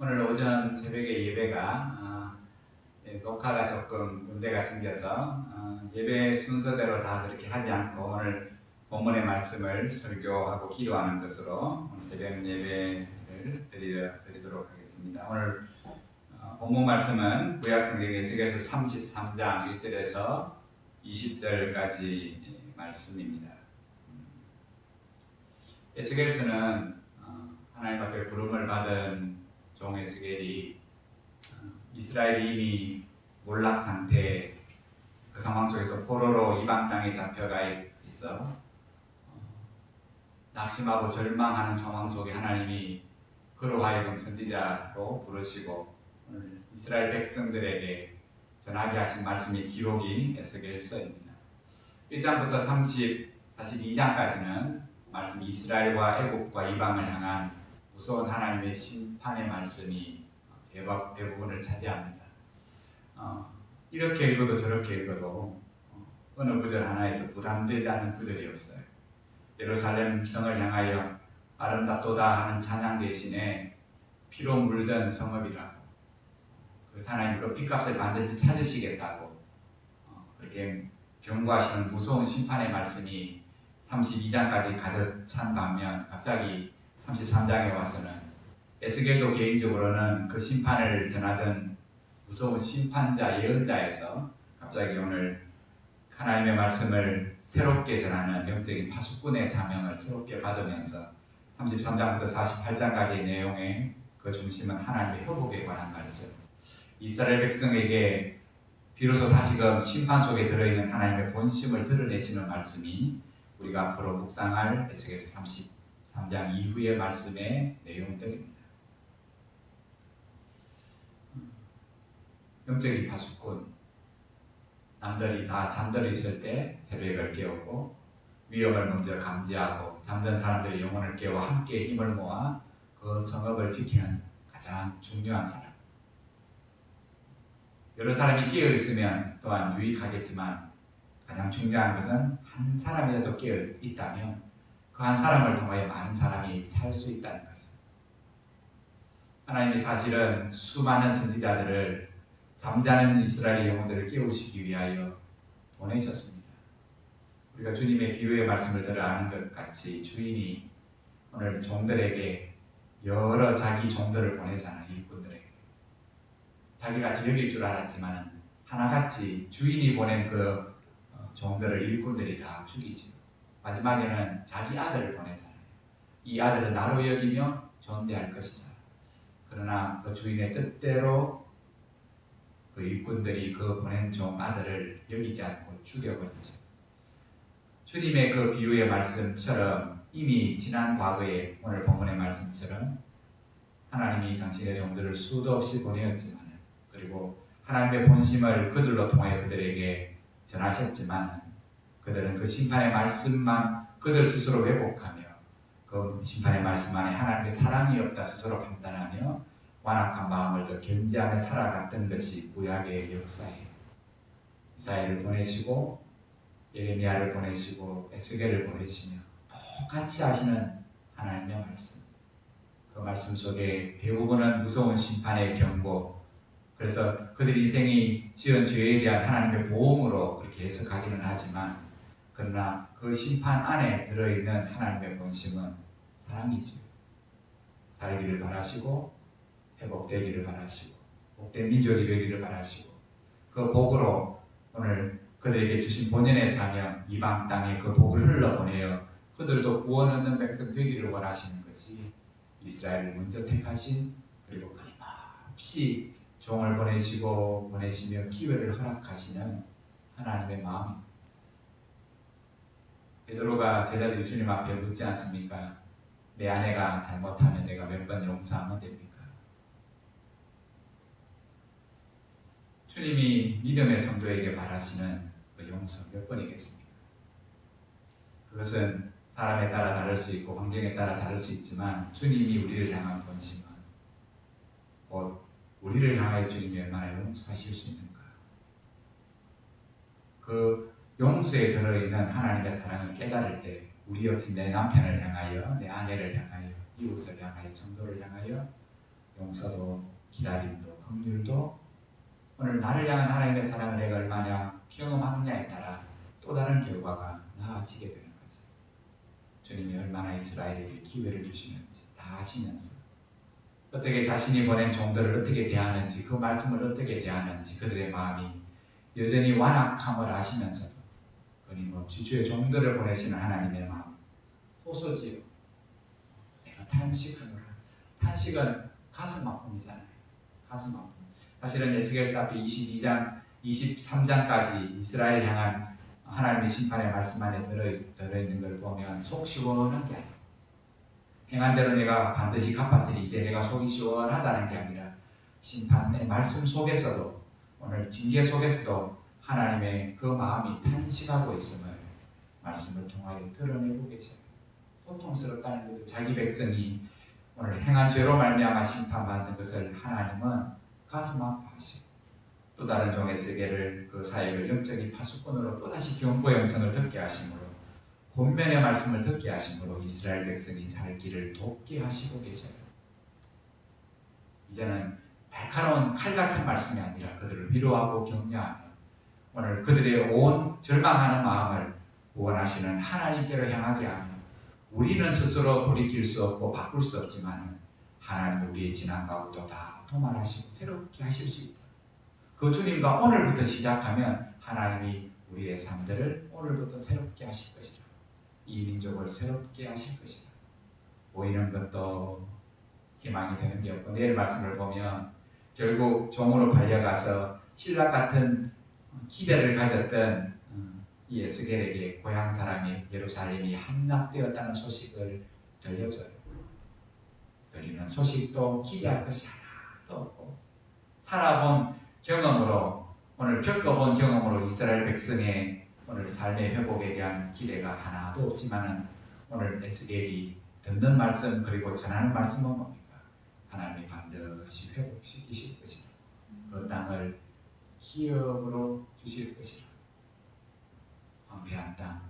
오늘 오전 새벽에 예배가 녹화가 조금 문제가 생겨서 예배 순서대로 다 그렇게 하지 않고 오늘 본문의 말씀을 설교하고 기도하는 것으로 새벽 예배를 드리도록 하겠습니다. 오늘 본문 말씀은 구약성경 에스겔서 33장 1절에서 20절까지 말씀입니다. 에스겔서는 하나님 앞에 부름을 받은 종 에스겔이 이스라엘이 이미 몰락 상태, 그 상황 속에서 포로로 이방 땅에 잡혀가 있어 낙심하고 절망하는 상황 속에 하나님이 그로 하여금 선지자로 부르시고 오늘 이스라엘 백성들에게 전하게 하신 말씀이 기록이 에스겔서입니다. 1장부터 42장까지는 말씀이 이스라엘과 애국과 이방을 향한 무서운 하나님의 심판의 말씀이 대부분을 차지합니다. 이렇게 읽어도 저렇게 읽어도 어느 구절 하나에서 부담되지 않은 구절이 없어요. 예루살렘 성을 향하여 아름답도다 하는 찬양 대신에 피로 물든 성읍이라고, 그래서 하나님 그 핏값을 반드시 찾으시겠다고 그렇게 경고하시는 무서운 심판의 말씀이 32장까지 가득 찬 반면 갑자기 33장에 와서는 에스겔도 개인적으로는 그 심판을 전하던 무서운 심판자 예언자에서 갑자기 오늘 하나님의 말씀을 새롭게 전하는 영적인 파수꾼의 사명을 새롭게 받으면서 33장부터 48장까지의 내용의 그 중심은 하나님의 회복에 관한 말씀, 이스라엘 백성에게 비로소 다시금 심판 속에 들어있는 하나님의 본심을 드러내시는 말씀이 우리가 앞으로 묵상할 에스겔서 33장 이후의 말씀의 내용들입니다. 영적인 파수꾼, 남들이 다 잠들어 있을 때 새벽을 깨우고 위험을 먼저 감지하고 잠든 사람들의 영혼을 깨워 함께 힘을 모아 그 성읍을 지키는 가장 중요한 사람. 여러 사람이 깨어 있으면 또한 유익하겠지만 가장 중요한 것은 한 사람이라도 깨어 있다면 그 한 사람을 통하여 많은 사람이 살 수 있다는 거죠. 하나님이 사실은 수많은 선지자들을 잠자는 이스라엘의 영혼들을 깨우시기 위하여 보내셨습니다. 우리가 주님의 비유의 말씀을 들어 아는 것 같이 주인이 오늘 종들에게 여러 자기 종들을 보내잖아요. 일꾼들에게. 자기가 즐길 줄 알았지만 하나같이 주인이 보낸 그 종들을 일꾼들이 다 죽이죠. 마지막에는 자기 아들을 보내잖아요. 이 아들은 나로 여기며 존대할 것이다. 그러나 그 주인의 뜻대로 그 일꾼들이 그 보낸 종 아들을 여기지 않고 죽여버리죠. 주님의 그 비유의 말씀처럼 이미 지난 과거에 오늘 본문의 말씀처럼 하나님이 당신의 종들을 수도 없이 보내었지만, 그리고 하나님의 본심을 그들로 통하여 그들에게 전하셨지만 그들은 그 심판의 말씀만 그들 스스로 왜곡하며 그 심판의 말씀 안에 하나님의 사랑이 없다 스스로 판단하며 완악한 마음을 더 견지하며 살아갔던 것이 구약의 역사예요. 이사야를 보내시고 예레미야를 보내시고 에스겔을 보내시며 똑같이 하시는 하나님의 말씀, 그 말씀 속에 대부분은 무서운 심판의 경고, 그래서 그들 인생이 지은 죄에 대한 하나님의 보응으로 그렇게 해석하기는 하지만 그러나 그 심판 안에 들어있는 하나님의 본심은 사랑이죠. 살기를 바라시고 회복되기를 바라시고 복된 민족이 되기를 바라시고 그 복으로 오늘 그들에게 주신 본연의 사명, 이방 땅에 그 복을 흘러보내어 그들도 구원 얻는 백성 되기를 원하시는 것이 이스라엘을 먼저 택하신, 그리고 끊임없이 종을 보내시며 기회를 허락하시는 하나님의 마음입니다. 베드로가 제자들이 주님 앞에 묻지 않습니까? 내 아내가 잘못하면 내가 몇 번 용서하면 됩니까? 주님이 믿음의 성도에게 바라시는 그 용서 몇 번이겠습니까? 그것은 사람에 따라 다를 수 있고 환경에 따라 다를 수 있지만 주님이 우리를 향한 본심은 곧 우리를 향하여 주님이 얼마나 용서하실 수 있는가, 그 용서에 들어있는 하나님의 사랑을 깨달을 때 우리 역시 내 남편을 향하여, 내 아내를 향하여, 이웃을 향하여, 성도를 향하여 용서도 기다림도 긍휼도 오늘 나를 향한 하나님의 사랑을 내가 얼마나 경험하느냐에 따라 또 다른 결과가 나아지게 되는 거지. 주님이 얼마나 이스라엘에게 기회를 주시는지 다 아시면서 어떻게 자신이 보낸 종들을 어떻게 대하는지 그 말씀을 어떻게 대하는지 그들의 마음이 여전히 완악함을 아시면서도 끊임없이 주의 종들을 보내시는 하나님의 마음 호소지요. 내가 탄식하노라. 탄식은 가슴 아픔이잖아요. 가슴 아픔. 사실은 에스겔서 앞에 22장, 23장까지 이스라엘 향한 하나님의 심판의 말씀 안에 들어있는 걸 보면 속 시원한 게 아니에요. 행한 대로 내가 반드시 갚았으니 이제 내가 속이 시원하다는 게 아니라 심판의 말씀 속에서도 오늘 징계 속에서도 하나님의 그 마음이 탄식하고 있음을 말씀을 통하여 드러내고 계셔요. 고통스럽다는 것도 자기 백성이 오늘 행한 죄로 말미암아 심판받는 것을 하나님은 가슴 아파하시고 또 다른 종의 에스겔을 그 사역을 영적인 파수꾼으로 또다시 경고 영성을 듣게 하심으로 본면의 말씀을 듣게 하심으로 이스라엘 백성이 살 길을 돕게 하시고 계셔요. 이제는 날카로운 칼 같은 말씀이 아니라 그들을 위로하고 격려하며 오늘 그들의 온 절망하는 마음을 구원하시는 하나님께로 향하게 하며 우리는 스스로 돌이킬 수 없고 바꿀 수 없지만 하나님 우리의 지난 과거도 다 도말하시고 새롭게 하실 수 있다. 그 주님과 오늘부터 시작하면 하나님이 우리의 삶들을 오늘부터 새롭게 하실 것이다. 이 민족을 새롭게 하실 것이다. 보이는 것도 희망이 되는 게 없고 내일 말씀을 보면 결국 종으로 팔려가서 신라 같은 기대를 가졌던 이 에스겔에게 고향 사람이 예루살렘이 함락되었다는 소식을 들려줘요. 들리는 소식도 기대할 것이 하나도 없고 살아본 경험으로 오늘 겪어본 경험으로 이스라엘 백성의 오늘 삶의 회복에 대한 기대가 하나도 없지만은 오늘 에스겔이 듣는 말씀 그리고 전하는 말씀은 뭡니까? 하나님이 반드시 회복시키실 것이다. 그 땅을 기업으로 주실 것이다. 황폐한 땅,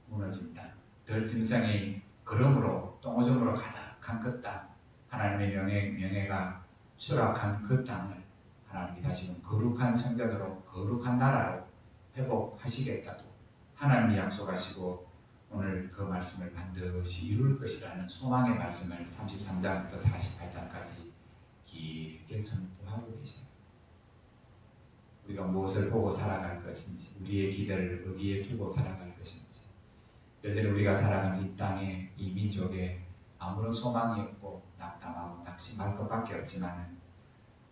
무너진 땅, 들짐승이 걸음으로 똥오줌으로 가득한 그 땅, 하나님의 명예가 추락한 그 땅을 하나님이 다시금 거룩한 성전으로 거룩한 나라로 회복하시겠다고 하나님이 약속하시고 오늘 그 말씀을 반드시 이룰 것이라는 소망의 말씀을 33장부터 48장까지 길게 선포하고 계십니다. 우리가 무엇을 보고 살아갈 것인지 우리의 기대를 어디에 두고 살아갈 것인지 여전히 우리가 살아가는 이 땅에 이 민족에 아무런 소망이 없고 낙담하고 낙심할 것밖에 없지만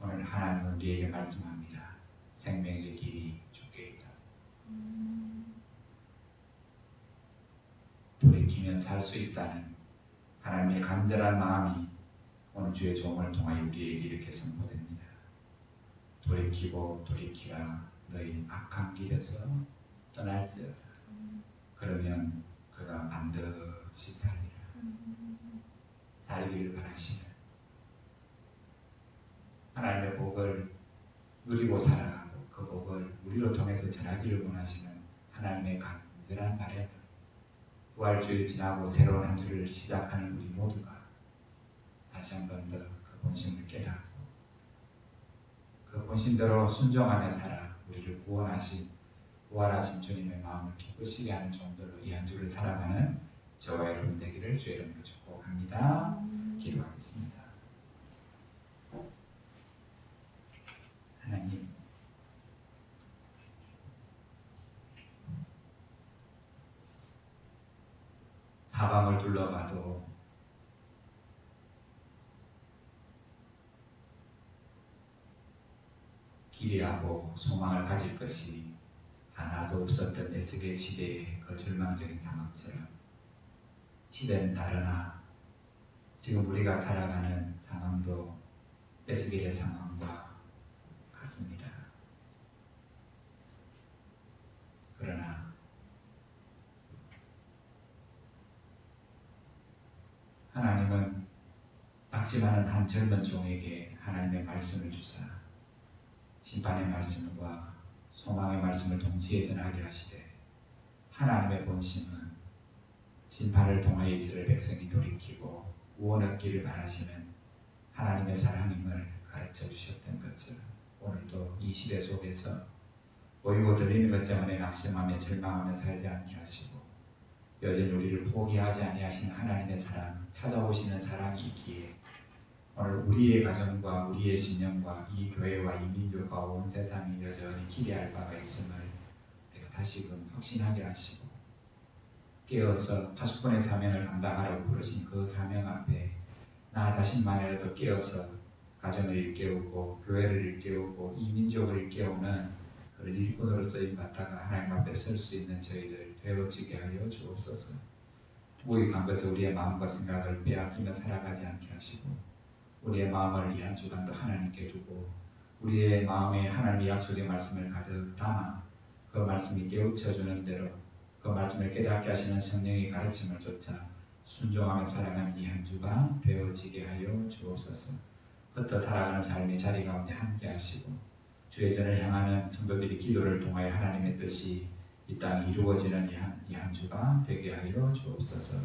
오늘 하나님은 우리에게 말씀합니다. 생명의 길이 주께 있다. 돌이키면 살 수 있다는 하나님의 간절한 마음이 오늘 주의 종을 통하여 우리에게 이렇게 선포됩니다. 돌이키고 돌이키라 너희 악한 길에서 떠날지어다. 그러면 그가 반드시 살리라. 살기를 바라시는 하나님의 복을 누리고 살아가고 그 복을 우리로 통해서 전하기를 원하시는 하나님의 간절한 바램을 부활주일 지나고 새로운 한 주를 시작하는 우리 모두가 다시 한 번 더 그 본심을 깨닫고 그 본심대로 순종하며 살아 우리를 부활하신 주님의 마음을 기쁘시게 하는 종들로 이 한 주를 살아가는 저와 여러분 되기를 주의 이름으로 축복합니다. 기도하겠습니다. 하나님, 사방을 둘러봐도 기대하고 소망을 가질 것이 하나도 없었던 에스겔 시대의 그 절망적인 상황처럼 시대는 다르나 지금 우리가 살아가는 상황도 에스겔의 상황과 같습니다. 그러나 하나님은 낙심하는 한 젊은 종에게 하나님의 말씀을 주사 심판의 말씀과 소망의 말씀을 동시에 전하게 하시되 하나님의 본심은 심판을 통하여 이스라엘 백성이 돌이키고 구원 얻기를 바라시는 하나님의 사랑임을 가르쳐 주셨던 것처럼 오늘도 이 시대 속에서 보이고 들리는 것 때문에 낙심하며 절망하며 살지 않게 하시고 여전히 우리를 포기하지 아니하시는 하나님의 사랑, 찾아오시는 사랑이 있기에 오늘 우리의 가정과 우리의 신령과 이 교회와 이 민족과 온 세상이 여전히 기대할 바가 있음을 우리가 다시금 확신하게 하시고 깨어서 파수꾼의 사명을 감당하라고 부르신 그 사명 앞에 나 자신만이라도 깨어서 가정을 일깨우고 교회를 일깨우고 이 민족을 일깨우는 그런 일꾼으로 쓰임 받다가 하나님 앞에 설 수 있는 저희들 되어지게 하여 주옵소서. 무익한 것을 우리의 마음과 생각을 빼앗기며 살아가지 않게 하시고 우리의 마음을 위한 주관도 하나님께 두고 우리의 마음에 하나님의 약속의 말씀을 가득 담아 그 말씀이 깨우쳐주는 대로 그 말씀을 깨닫게 하시는 성령의 가르침을 쫓아 순종하며 살아가는 이 한 주가 되어지게 하여 주옵소서. 흩어 살아가는 삶의 자리 가운데 함께 하시고 주의 전을 향하는 성도들이 기도를 통하여 하나님의 뜻이 이 땅에 이루어지는 이 한 주가 되게 하여 주옵소서.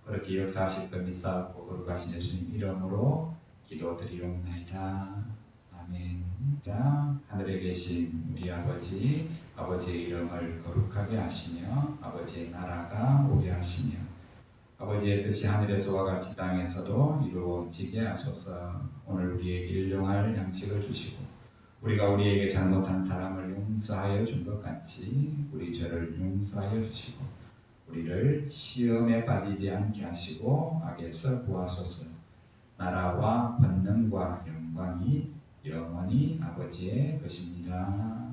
그렇게 역사하실 것 믿사옵고 거룩하신 예수님 이름으로 기도드리옵나이다. 아멘. 하늘에 계신 우리 아버지, 아버지의 이름을 거룩하게 하시며 아버지의 나라가 오게 하시며 아버지의 뜻이 하늘에서와 같이 땅에서도 이루어지게 하소서. 오늘 우리에게 일용할 양식을 주시고 우리가 우리에게 잘못한 사람을 용서하여 준 것 같이 우리 죄를 용서하여 주시고 우리를 시험에 빠지지 않게 하시고 악에서 구하소서. 나라와 권능과 영광이 영원히 아버지의 것입니다.